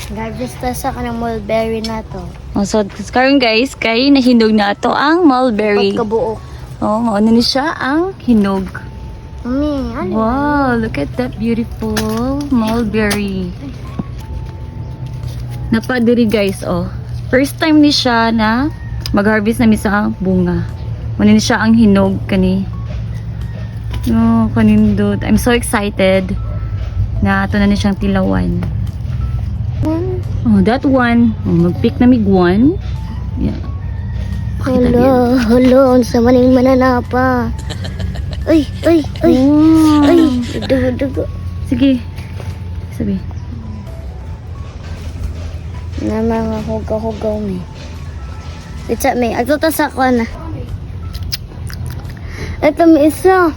Garbista sa kanang mulberry na to. Oh, so karon guys, kay nahinog na ato ang mulberry. Pagkabuok. Oh, mauna ni siya ang hinog. Mami, ano? Wow, look at that beautiful mulberry. Napadiri guys, oh. First time ni siya na mag-harvest na sa bunga. Mauna ni siya ang hinog kani. No, kanindot. I'm so excited na ato na siyang tilawan. Oh, that one. Oh, mag-pick na mig one. Yeah. Hello, sa maning mananapa. Uy. Wow. Uy, dugo. Sige. Sabi. Na mga hugaw-hugaw may. Itsa may, agtutasak ko na. Ito may isa.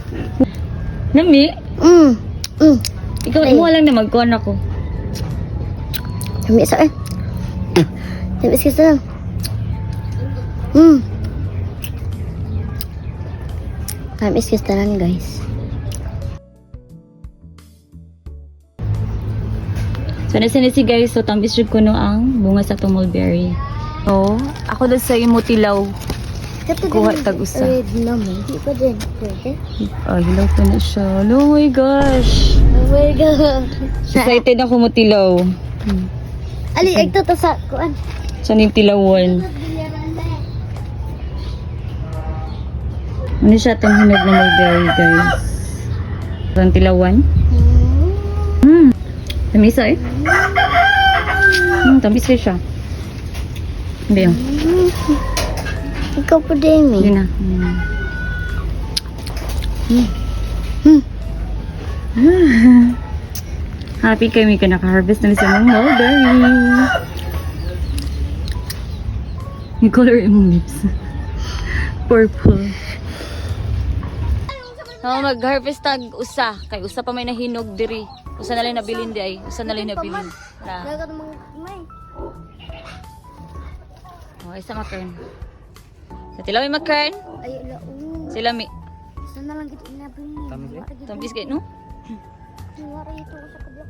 Nami? Ikaw, Ay. mo lang na magkuhan ako. May isa eh. May isa lang. May isa lang guys. So, nasanisi guys, so tamis jud ko no ang bunga sa mulberry. So, ako lang sa imo tilaw. Kuha tag-usa. Red naman, di pa din. Pwede? Ay, hilaw pa na siya. Oh my gosh. Oh my God. Excited ako mo tilaw. Ali, agtutasak ko an. Saan yung tilawan? Ano siya itong hinog na mulberry guys? Saan tilawan? Tamis eh. Tamis kayo siya. Hindi yun. Ikaw po din, eh. Yun na. Happy kami ka naka-harvest na sa mga mulberry. Yung color yung lips. Purple. Mag-harvest tag usa. Kay usa pa may nahinog diri. Usa na lang nabilin di ay. Usa na lang nabilin. Lagat mga may. Oh, isa makern. Sa tilaw may makern. Ay, laong. Sila mi. Sana lang kita inabili. Tamis kay no? Wala ito sa kablak.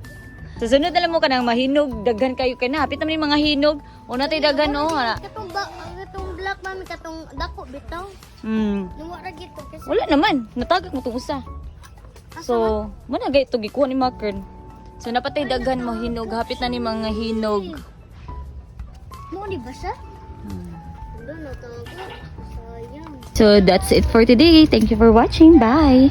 Sa sunod alam mo ka nang mahinog, daghan kayo kay na. Hapit naman yung mga hinog. O natay daghan o. Katong black mami, katong dako bitaw. Luwa ra gito kasi. Wala naman. Natagak mo itong usa. So, managay ito gikuha ni Makern. So, napatay daghan mo hinog. Hapit na ni mga hinog. Mo di ba siya? Doon na to. Sayang. So, that's it for today. Thank you for watching. Bye!